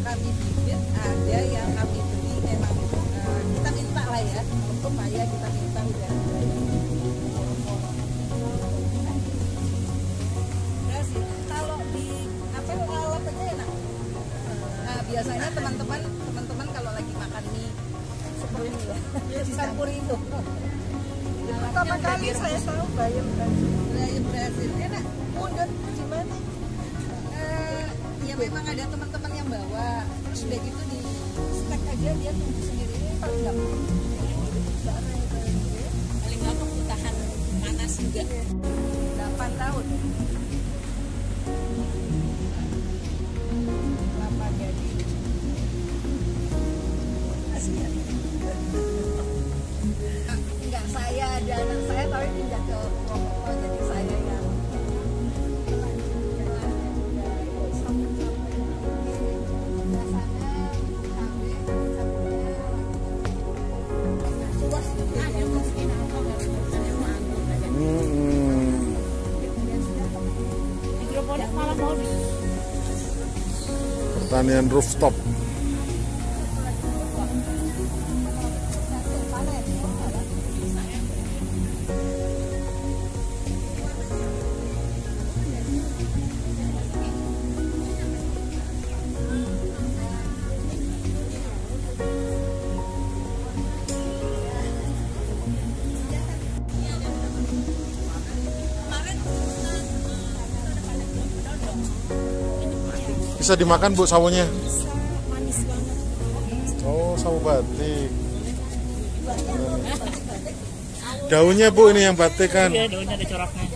Kami bibit, ada yang kami beli, memang kita minta lah ya, supaya kita minta udah sih. Kalau di apa alatnya enak. Nah, biasanya teman-teman kalau lagi makan mie seperti ini ya, dicampur itu. Pertama kali saya tahu bayam Brasil enak. Udah gimana? Ya memang ada teman-teman yang bawa, terus udah gitu di stek aja dia tunggu sendiri. Ini paling gampang. Paling gampang tahan panas juga. 8 tahun. Kelapa Gading. Kasihan. Enggak, saya ada anak saya tapi pindah ke Purwokerto, jadi saya yang pertanian rooftop. Bisa dimakan Bu sawunya? Manis banget. Oh, sawu batik. Daunnya Bu ini yang batik kan? Iya, daunnya ada coraknya.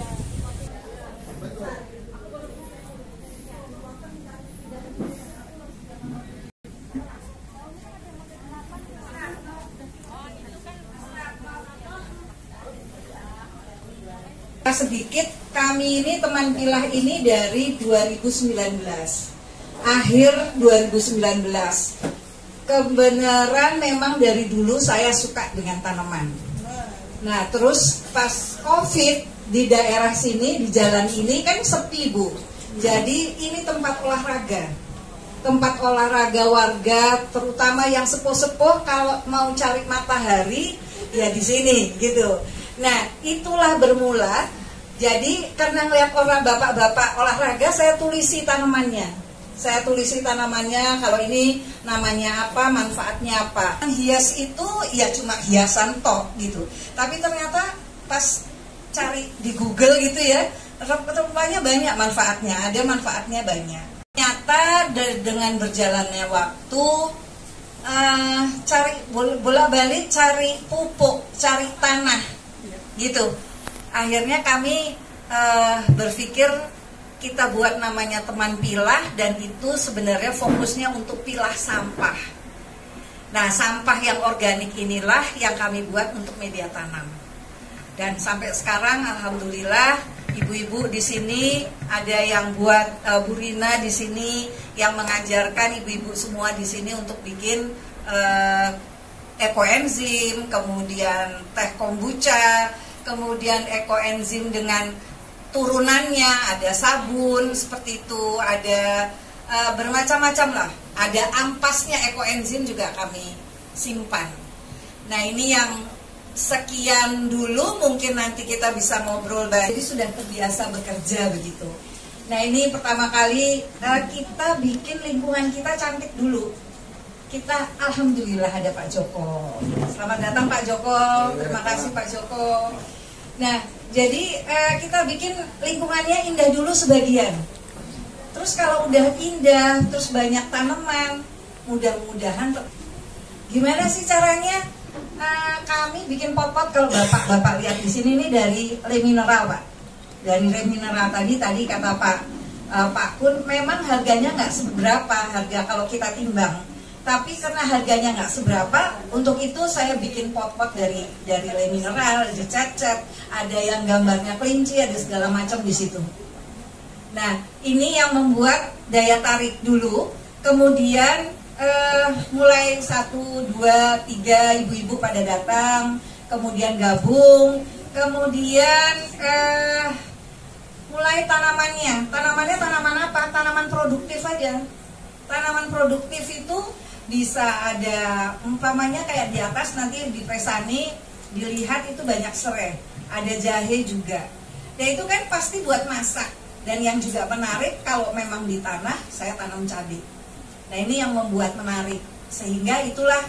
sedikit, kami ini teman pilah ini dari 2019, akhir 2019. Kebenaran memang dari dulu saya suka dengan tanaman. Nah terus pas COVID di daerah sini, di jalan ini kan sepi Bu. Jadi ini tempat olahraga warga, terutama yang sepuh-sepuh kalau mau cari matahari ya di sini gitu. Nah itulah bermula. Jadi karena ngeliat orang bapak-bapak olahraga, saya tulisi tanamannya. Kalau ini namanya apa, manfaatnya apa. Hias itu ya cuma hiasan toh gitu. Tapi ternyata pas cari di Google gitu ya, rupanya banyak manfaatnya, ada manfaatnya banyak. Ternyata dengan berjalannya waktu, cari bolak-balik cari pupuk, cari tanah gitu. Akhirnya kami berpikir kita buat namanya Teman Pilah, dan itu sebenarnya fokusnya untuk pilah sampah. Nah, sampah yang organik inilah yang kami buat untuk media tanam. Dan sampai sekarang alhamdulillah ibu-ibu di sini ada yang buat Bu Rina di sini yang mengajarkan ibu-ibu semua di sini untuk bikin ekoenzim, kemudian teh kombucha, kemudian ekoenzim dengan turunannya, ada sabun seperti itu, ada bermacam-macam lah. Ada ampasnya ekoenzim juga kami simpan. Nah ini yang sekian dulu, mungkin nanti kita bisa ngobrol banyak. Jadi sudah terbiasa bekerja begitu. Nah ini pertama kali kita bikin lingkungan kita cantik dulu. Kita alhamdulillah ada Pak Joko. Selamat datang Pak Joko. Terima kasih Pak Joko. Nah jadi kita bikin lingkungannya indah dulu sebagian. Terus kalau udah indah, terus banyak tanaman, mudah-mudahan gimana sih caranya? Kami bikin pot-pot, kalau bapak lihat di sini nih dari Le Mineral Pak. Dari Le Mineral tadi kata Pak Kun, memang harganya nggak seberapa harga kalau kita timbang. Tapi karena harganya nggak seberapa, untuk itu saya bikin pot-pot dari Le Mineral, ada cat-cat, ada yang gambarnya kelinci, ada segala macam di situ. Nah, ini yang membuat daya tarik dulu, kemudian mulai 1, 2, 3 ibu-ibu pada datang, kemudian gabung, kemudian mulai tanamannya tanaman apa? Tanaman produktif aja. Tanaman produktif itu bisa ada, umpamanya kayak di atas nanti di Pesani dilihat itu banyak serai, ada jahe juga. Dan itu kan pasti buat masak. Dan yang juga menarik kalau memang di tanah saya tanam cabai. Nah ini yang membuat menarik, sehingga itulah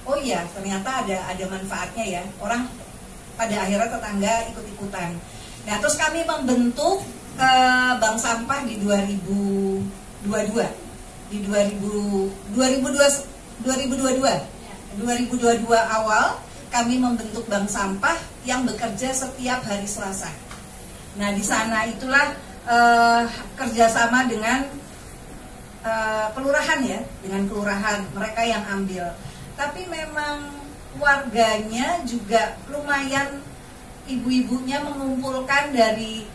oh iya ternyata ada manfaatnya ya, orang pada akhirnya tetangga ikut-ikutan. Nah terus kami membentuk bank sampah di 2022 awal kami membentuk bank sampah yang bekerja setiap hari Selasa. Nah di sana itulah kerjasama dengan kelurahan ya, dengan kelurahan mereka yang ambil. Tapi memang warganya juga lumayan, ibu-ibunya mengumpulkan dari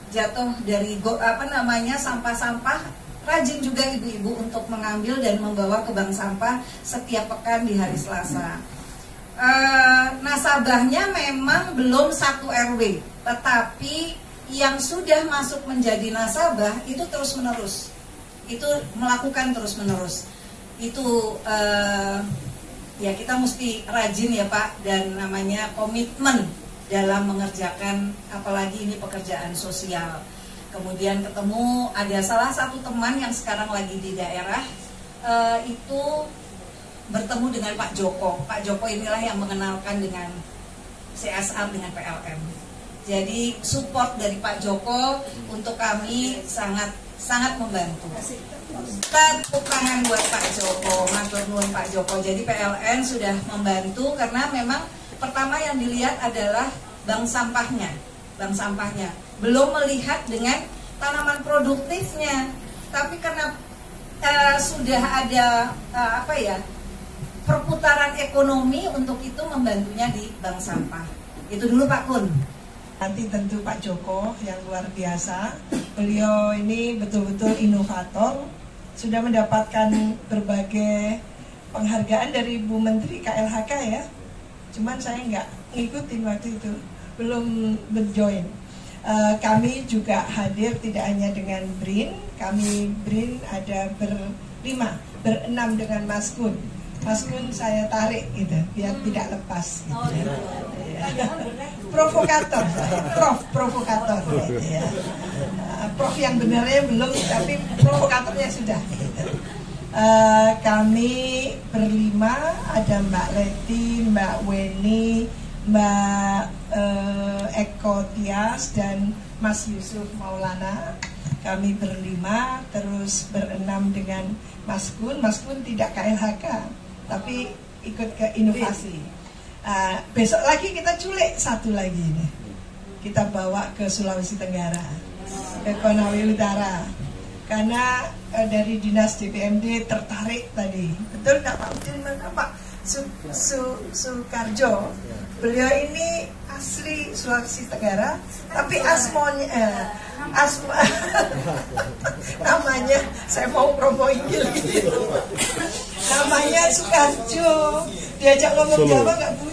sampah-sampah, rajin juga ibu-ibu untuk mengambil dan membawa ke bank sampah setiap pekan di hari Selasa. Nasabahnya memang belum 1 RW, tetapi yang sudah masuk menjadi nasabah itu terus-menerus. Itu melakukan terus-menerus. Itu ya kita mesti rajin ya Pak, dan namanya komitmen dalam mengerjakan, apalagi ini pekerjaan sosial. Kemudian ketemu ada salah satu teman yang sekarang lagi di daerah, itu bertemu dengan Pak Joko. Pak Joko inilah yang mengenalkan dengan CSR dengan PLN. Jadi support dari Pak Joko untuk kami sangat membantu. Tepuk tangan buat Pak Joko, matur nuwun Pak Joko. Jadi PLN sudah membantu karena memang pertama yang dilihat adalah bank sampahnya. Belum melihat dengan tanaman produktifnya. Tapi karena sudah ada perputaran ekonomi, untuk itu membantunya di bank sampah. Itu dulu Pak Kun. Nanti tentu Pak Joko yang luar biasa. Beliau ini betul-betul inovator, sudah mendapatkan berbagai penghargaan dari Bu Menteri KLHK ya. Cuman saya nggak ngikutin waktu itu, belum berjoin. Kami juga hadir tidak hanya dengan BRIN, kami BRIN ada berenam dengan Mas Kun. Mas Kun saya tarik gitu, biar tidak lepas gitu. Provokator, provokator gitu ya. Prof yang benarnya belum, tapi provokatornya sudah gitu. Kami berlima, ada Mbak Leti, Mbak Weni, Mbak Eko Tias, dan Mas Yusuf Maulana. Kami berlima, terus berenam dengan Mas Kun. Mas Kun tidak KLHK, tapi ikut ke inovasi. Besok lagi kita culik satu lagi nih. Kita bawa ke Sulawesi Tenggara, ke Konawe Utara. Karena dari Dinas DPMD tertarik tadi. Betul nggak Pak Udin? Pak Sukarjo. Beliau ini asli Sulawesi Tenggara, tapi namanya saya mau promoin gitu. Namanya Sukarjo. Diajak ngomong Jawa nggak bunyi.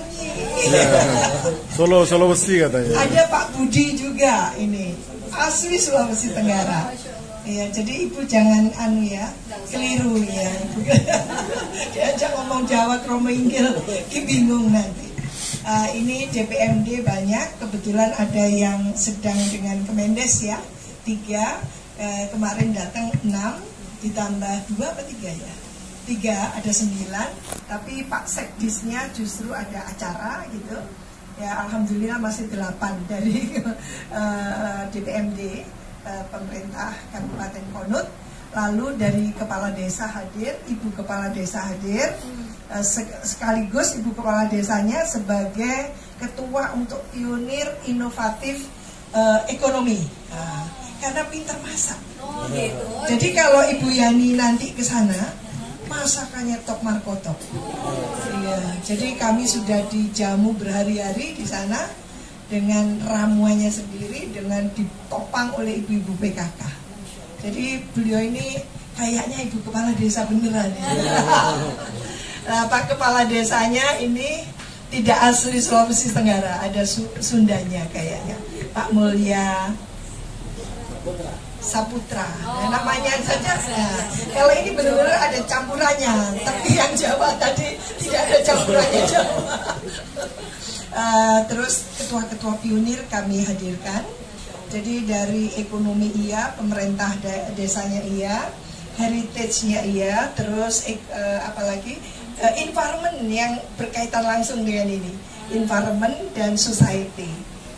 Sulawesi katanya. Ada Pak Budi juga ini, asli Sulawesi Tenggara. Ya, jadi ibu jangan keliru ya. Diajak ngomong Jawa kromo inggil, bingung nanti. Ini DPMD banyak, kebetulan ada yang sedang dengan Kemendes ya, 3, kemarin datang 6, ditambah 2 apa 3 ya? 3, ada 9, tapi Pak Sekdisnya justru ada acara gitu. Ya alhamdulillah masih 8 dari DPMD, pemerintah Kabupaten Konut. Lalu dari kepala desa hadir, ibu kepala desa hadir, sekaligus ibu kepala desanya sebagai ketua untuk pionir inovatif ekonomi, karena pintar masak. Jadi kalau Ibu Yani nanti ke sana, masakannya top markotop. Iya, jadi kami sudah dijamu berhari-hari di sana dengan ramuannya sendiri, dengan ditopang oleh ibu-ibu PKK. Jadi beliau ini kayaknya ibu kepala desa beneran ya. Nah, Pak kepala desanya ini tidak asli Sulawesi Tenggara, ada Sundanya kayaknya, Pak Mulya Saputra. Nah, namanya saja. Nah, kalau ini benar-benar ada campurannya, tapi yang Jawa tadi tidak ada campurannya Jawa. Terus ketua-ketua pionir kami hadirkan. Jadi dari ekonomi iya, pemerintah desanya iya, heritage-nya iya, terus apalagi environment yang berkaitan langsung dengan ini, environment dan society.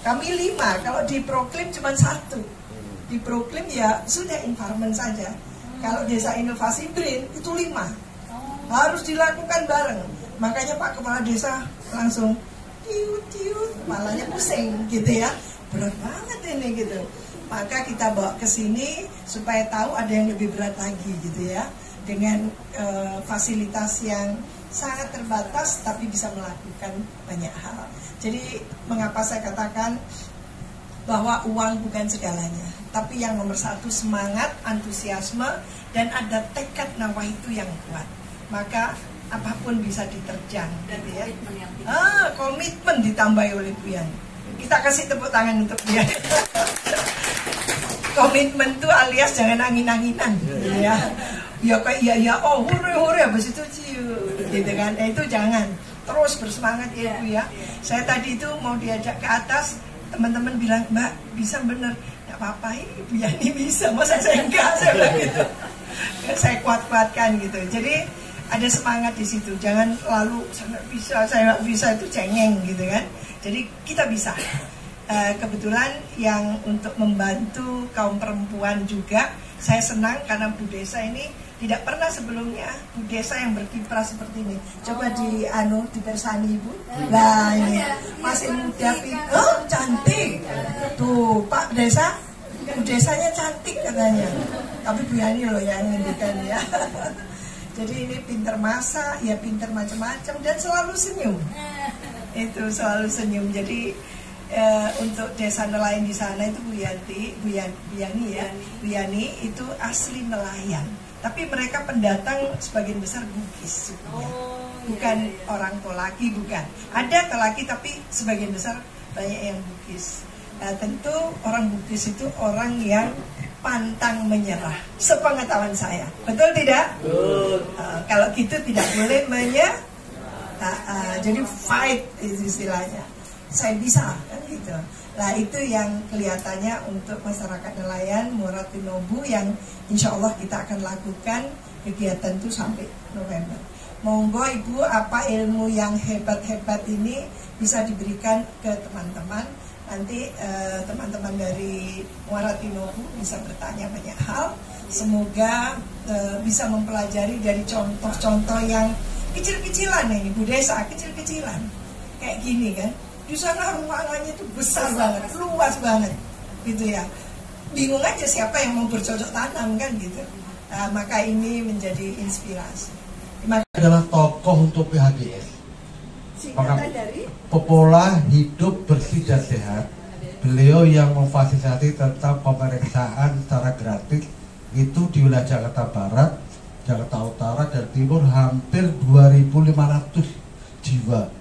Kami 5, kalau diproklim cuma 1. Diproklim ya sudah environment saja. Kalau desa inovasi BRIN itu 5, harus dilakukan bareng. Makanya Pak Kepala Desa langsung tiut-tiut, kepalanya pusing gitu ya. Berat banget ini gitu. Maka kita bawa ke sini supaya tahu ada yang lebih berat lagi gitu ya. Dengan fasilitas yang sangat terbatas tapi bisa melakukan banyak hal. Jadi mengapa saya katakan bahwa uang bukan segalanya, tapi yang nomor 1 semangat, antusiasme, dan ada tekad nawah itu yang kuat. Maka apapun bisa diterjang gitu ya. Komitmen ditambahi oleh Bu Yani. Kita kasih tepuk tangan untuk dia. Komitmen itu alias jangan angin-anginan ya. Ya kayak iya oh hore habis itu gitu kan. Itu jangan. Terus bersemangat ya Bu ya. Saya tadi itu mau diajak ke atas, teman-teman bilang, "Mbak, bisa bener." Enggak apa-apa, Ibu Yani bisa. Masa saya enggak, saya bilang gitu. Saya kuat-kuatkan gitu. Jadi ada semangat di situ. Jangan lalu saya nggak bisa itu cengeng gitu kan. Jadi kita bisa. Kebetulan yang untuk membantu kaum perempuan juga, saya senang karena Bu Desa ini tidak pernah sebelumnya Bu Desa yang berkiprah seperti ini. Coba dibersani Ibu. Nah ini masih muda, cantik. Tuh Pak Desa, Bu Desanya cantik katanya. Tapi Bu Yani loh yang ngendikan ya. Jadi ini pinter masak, ya pinter macam-macam dan selalu senyum. Itu selalu senyum. Jadi untuk desa nelayan di sana itu Bu Yani itu asli nelayan. Tapi mereka pendatang sebagian besar Bugis, bukan orang Tolaki, bukan. Ada Tolaki tapi sebagian besar banyak yang Bugis. Tentu orang Bugis itu orang yang pantang menyerah, sepengetahuan saya. Betul tidak? Betul. Kalau gitu tidak boleh menyerah. Jadi fight istilahnya. Saya bisa kan gitu. Nah itu yang kelihatannya untuk masyarakat nelayan Muara Tinobu yang insya Allah kita akan lakukan kegiatan itu sampai November. Monggo Ibu, apa ilmu yang hebat-hebat ini bisa diberikan ke teman-teman. Nanti teman-teman dari Muara Tinobu bisa bertanya banyak hal. Semoga bisa mempelajari dari contoh-contoh yang kecil-kecilan ini, Bu Desa, kecil-kecilan. Kayak gini kan. Di sana ruangannya itu besar banget, luas banget, gitu ya. Bingung aja siapa yang mau bercocok tanam kan gitu. Maka ini menjadi inspirasi. Adalah tokoh untuk PHDS. Maka Popola hidup bersih dan sehat. Beliau yang memfasilitasi tentang pemeriksaan secara gratis itu di wilayah Jakarta Barat, Jakarta Utara dan Timur hampir 2.500 jiwa.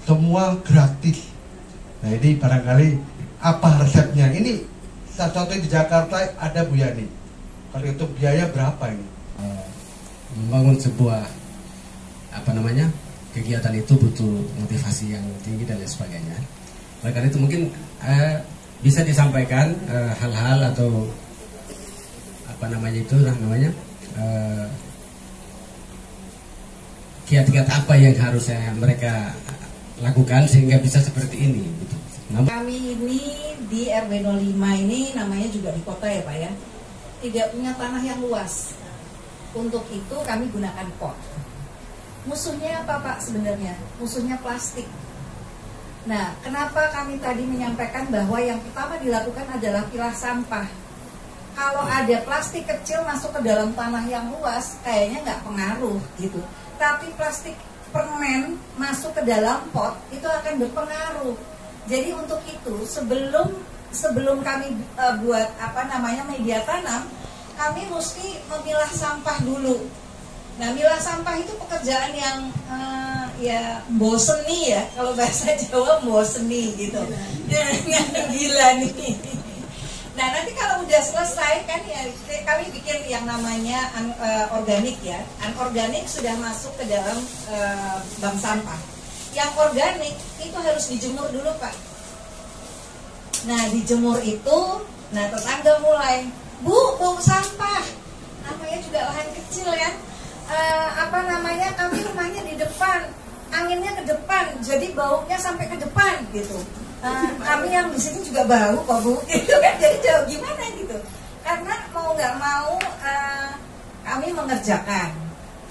Semua gratis. Nah ini barangkali apa resepnya? Ini contohnya di Jakarta ada Bu Yani. Kalau itu biaya berapa ini? Membangun sebuah kegiatan itu butuh motivasi yang tinggi dan lain sebagainya. Oleh karena itu mungkin bisa disampaikan hal-hal atau apa namanya itu namanya kiat-kiat apa yang harusnya mereka lakukan sehingga bisa seperti ini gitu. Kami ini di RW 05 ini namanya juga di kota ya Pak ya, tidak punya tanah yang luas. Untuk itu kami gunakan pot. Musuhnya apa Pak sebenarnya? Musuhnya plastik. Nah, kenapa kami tadi menyampaikan bahwa yang pertama dilakukan adalah pilah sampah. Kalau ada plastik kecil masuk ke dalam tanah yang luas, kayaknya nggak pengaruh gitu. Tapi plastik permen masuk ke dalam pot itu akan berpengaruh. Jadi untuk itu sebelum kami buat apa namanya media tanam, kami mesti memilah sampah dulu. Nah, milah sampah itu pekerjaan yang ya boseni ya, kalau bahasa Jawa boseni gitu. Gila nih. Nah, nanti kalau udah selesai kan ya kami bikin yang namanya organik ya. Anorganik sudah masuk ke dalam bank sampah. Yang organik itu harus dijemur dulu Pak. Nah, dijemur itu, nah tetangga mulai, Bu, bau sampah. Namanya juga lahan kecil ya. Apa namanya, kami rumahnya di depan, anginnya ke depan, jadi baunya sampai ke depan gitu. Kami yang di sini juga bau kok Bu, gitu kan, jadi jauh gimana gitu. Karena mau nggak mau kami mengerjakan,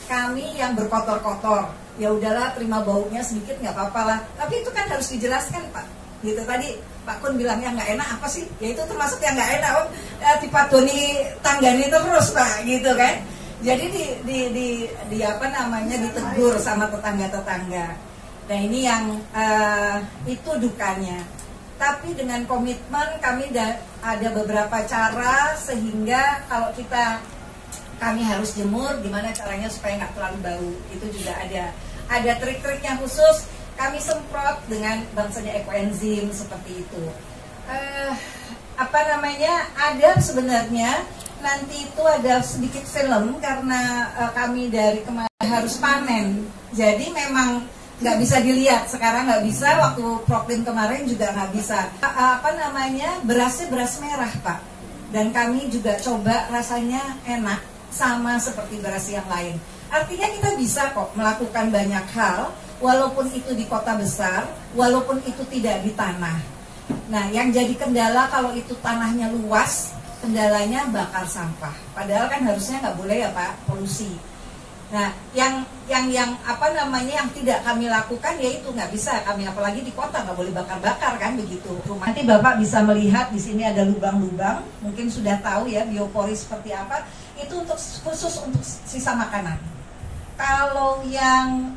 kami yang berkotor-kotor, ya udahlah terima baunya sedikit nggak apa-apa lah. Tapi itu kan harus dijelaskan Pak. Gitu tadi Pak Kun bilang yang nggak enak apa sih? Ya itu termasuk yang nggak enak, dipadoni tanggani terus Pak, gitu kan. Jadi di apa namanya ditegur sama tetangga-tetangga. Nah ini yang itu dukanya. Tapi dengan komitmen kami ada beberapa cara sehingga kalau kami harus jemur, gimana caranya supaya nggak terlalu bau. Itu juga ada trik-triknya khusus. Kami semprot dengan bangsanya ekoenzim seperti itu. Apa namanya? Ada sebenarnya nanti itu ada sedikit film karena kami dari kemarin harus panen. Jadi memang nggak bisa dilihat sekarang, nggak bisa, waktu Proklin kemarin juga nggak bisa. Apa namanya, berasnya beras merah Pak, dan kami juga coba rasanya enak sama seperti beras yang lain. Artinya kita bisa kok melakukan banyak hal walaupun itu di kota besar, walaupun itu tidak di tanah. Nah, yang jadi kendala kalau itu tanahnya luas, kendalanya bakar sampah. Padahal kan harusnya nggak boleh ya Pak, polusi. Nah, yang apa namanya yang tidak kami lakukan yaitu nggak bisa kami, apalagi di kota nggak boleh bakar-bakar kan begitu. Nanti Bapak bisa melihat di sini ada lubang-lubang, mungkin sudah tahu ya biopori seperti apa. Itu untuk khusus untuk sisa makanan. Kalau yang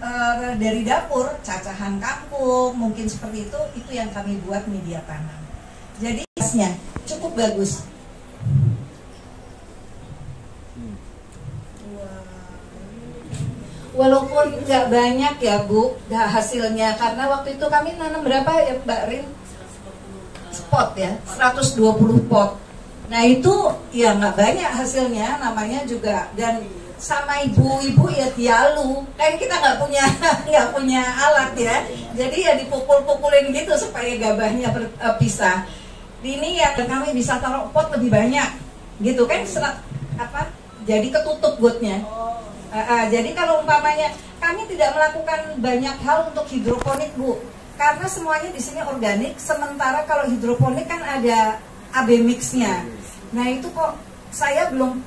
dari dapur, cacahan kampung, mungkin seperti itu yang kami buat media tanam. Jadi hasilnya cukup bagus. Walaupun nggak banyak ya Bu hasilnya, karena waktu itu kami nanam berapa ya Mbak Rin? Spot ya, 120 pot. Nah itu ya nggak banyak hasilnya, namanya juga, dan sama ibu-ibu ya dialu, kan kita nggak punya alat ya, jadi ya dipukul-pukulin gitu supaya gabahnya berpisah. Ini yang kami bisa taruh pot lebih banyak, gitu kan, jadi ketutup gotnya. Jadi kalau umpamanya kami tidak melakukan banyak hal untuk hidroponik Bu, karena semuanya di sini organik. Sementara kalau hidroponik kan ada AB mixnya. Nah itu kok saya belum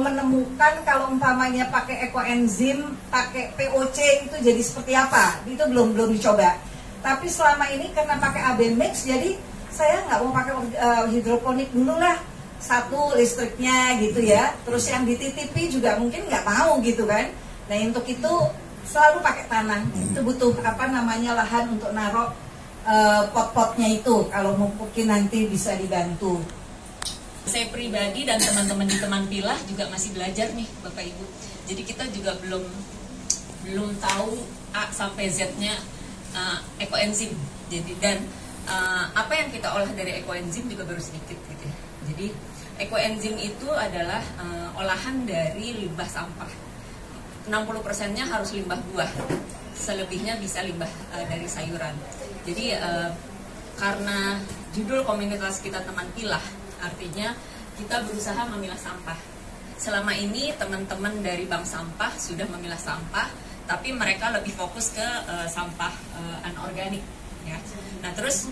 menemukan kalau umpamanya pakai ekoenzim, pakai POC itu jadi seperti apa. Itu belum dicoba. Tapi selama ini karena pakai AB mix, jadi saya nggak mau pakai hidroponik dulu lah. Satu listriknya gitu ya, terus yang dititipi juga mungkin nggak mau gitu kan. Nah untuk itu selalu pakai tanah. Itu butuh apa namanya lahan untuk naruh pot-potnya itu. Kalau mungkin nanti bisa dibantu. Saya pribadi dan teman-teman di Teman Pilah juga masih belajar nih Bapak Ibu. Jadi kita juga belum tahu A sampai Z-nya ekoenzim. Jadi dan apa yang kita olah dari ekoenzim juga baru sedikit gitu ya. Jadi ekoenzim itu adalah olahan dari limbah sampah. 60%-nya harus limbah buah. selebihnya bisa limbah dari sayuran. Jadi karena judul komunitas kita teman pilah, artinya kita berusaha memilah sampah. Selama ini teman-teman dari bank sampah sudah memilah sampah, tapi mereka lebih fokus ke sampah anorganik. Ya. Nah terus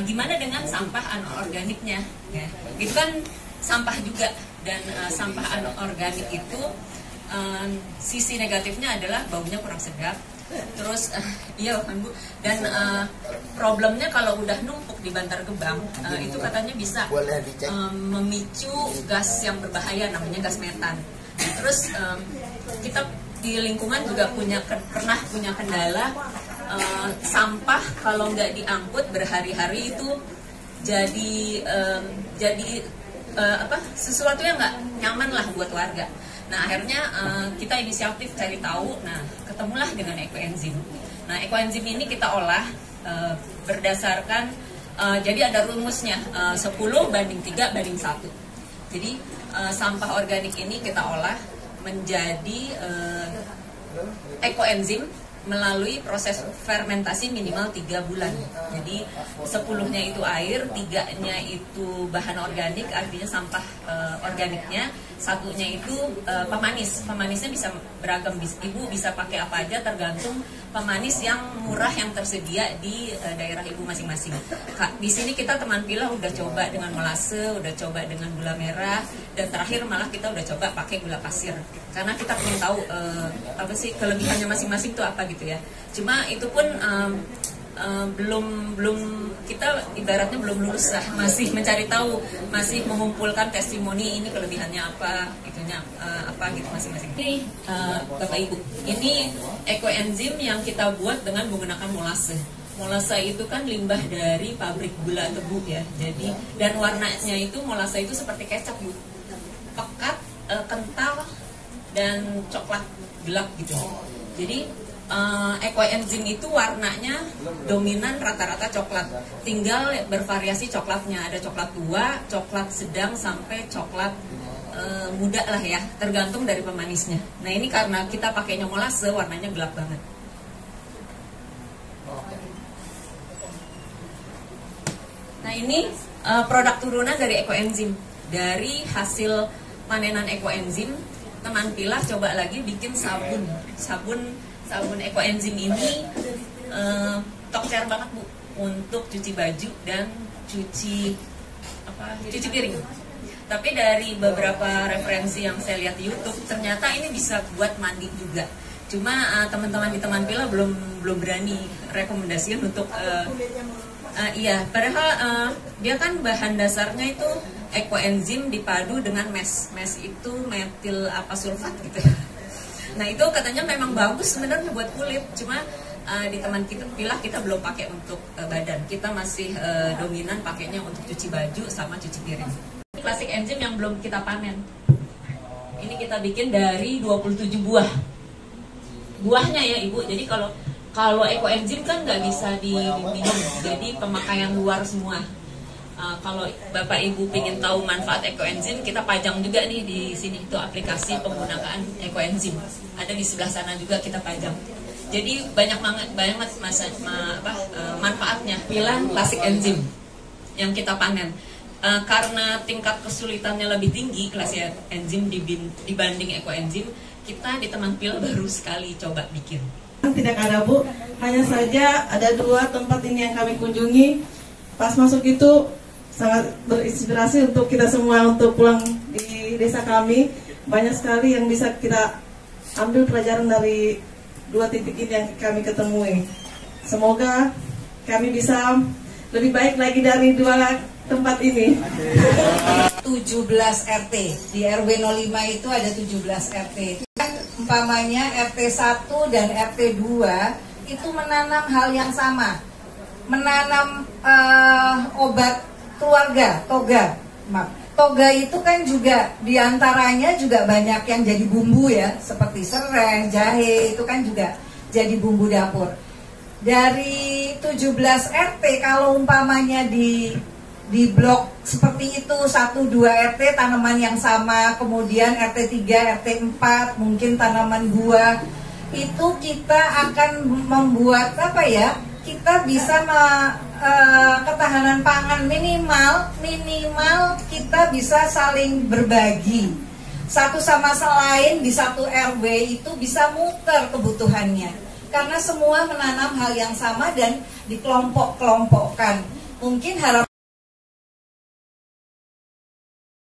gimana dengan sampah anorganiknya? Ya. Itu kan sampah juga, dan sampah anorganik itu sisi negatifnya adalah baunya kurang sedap. Terus iya kan Bu, dan problemnya kalau udah numpuk di Bantar Gebang itu katanya bisa memicu gas yang berbahaya, namanya gas metan. Terus kita di lingkungan juga pernah punya kendala, sampah kalau nggak diangkut berhari-hari itu jadi sesuatu yang nggak nyaman lah buat warga. Nah akhirnya kita inisiatif cari tahu, nah ketemulah dengan ekoenzim. Nah ekoenzim ini kita olah berdasarkan jadi ada rumusnya 10:3:1. Jadi sampah organik ini kita olah menjadi ekoenzim melalui proses fermentasi minimal 3 bulan. Jadi 10-nya itu air, 3-nya itu bahan organik, artinya sampah organiknya, 1-nya itu pemanis. Pemanisnya bisa beragam, Ibu bisa pakai apa aja tergantung pemanis yang murah yang tersedia di daerah Ibu masing-masing. Di sini kita teman pilah udah coba dengan molase, udah coba dengan gula merah, dan terakhir malah kita udah coba pakai gula pasir. Karena kita pengen tahu apa sih kelebihannya masing-masing itu apa gitu ya. Cuma itu pun belum kita ibaratnya belum lulus lah, masih mencari tahu, masih mengumpulkan testimoni ini kelebihannya apa, itunya apa gitu masing-masing. Ini Bapak Ibu, ini ekoenzim yang kita buat dengan menggunakan molase. Molase itu kan limbah dari pabrik gula tebu ya. Jadi dan warnanya itu molase itu seperti kecap Bu, pekat, kental dan coklat gelap gitu. Jadi ekoenzim itu warnanya dominan rata-rata coklat, tinggal bervariasi coklatnya, ada coklat tua, coklat sedang sampai coklat muda lah ya, tergantung dari pemanisnya. Nah ini karena kita pakainya molase, warnanya gelap banget. Nah ini produk turunan dari ekoenzim. Dari hasil panenan ekoenzim, teman pilah coba lagi bikin sabun ekoenzim ini tokcer banget Bu untuk cuci baju dan cuci piring. Tapi dari beberapa referensi yang saya lihat di YouTube, ternyata ini bisa buat mandi juga. Cuma teman-teman di teman pilah belum berani rekomendasiin untuk iya, padahal dia kan bahan dasarnya itu ekoenzim dipadu dengan mes itu metil sulfat gitu. Nah itu katanya memang bagus sebenarnya buat kulit, cuma di teman kita pilah kita belum pakai untuk badan, kita masih dominan pakainya untuk cuci baju sama cuci piring. Ini klasik enzim yang belum kita panen. Ini kita bikin dari 27 buahnya ya Ibu. Jadi kalau ekoenzim kan nggak bisa diminum, jadi pemakaian luar semua. Kalau Bapak Ibu ingin tahu manfaat ekoenzim, kita pajang juga nih di sini itu aplikasi penggunaan ekoenzim. Ada di sebelah sana juga kita pajang. Jadi banyak banget manfaatnya. Pilah klasik enzim yang kita panen. Karena tingkat kesulitannya lebih tinggi klasik enzim dibanding ekoenzim, kita di teman pilah baru sekali coba bikin. Tidak ada Bu, hanya saja ada 2 tempat ini yang kami kunjungi. Pas masuk itu sangat berinspirasi untuk kita semua untuk pulang di desa kami. Banyak sekali yang bisa kita ambil pelajaran dari 2 titik ini yang kami ketemui. Semoga kami bisa lebih baik lagi dari 2 tempat ini. 17 RT, di RW 05 itu ada 17 RT. Umpamanya RT 1 dan RT 2 itu menanam hal yang sama, menanam obat keluarga, toga. Toga itu kan juga diantaranya juga banyak yang jadi bumbu ya, seperti serai, jahe, itu kan juga jadi bumbu dapur. Dari 17 RT kalau umpamanya di blok seperti itu 1-2 RT tanaman yang sama, kemudian RT 3, RT 4 mungkin tanaman buah, itu kita akan membuat apa ya? Kita bisa ketahanan pangan minimal kita bisa saling berbagi satu sama lain di satu RW itu bisa muter kebutuhannya karena semua menanam hal yang sama dan dikelompok-kelompokkan. Mungkin harapan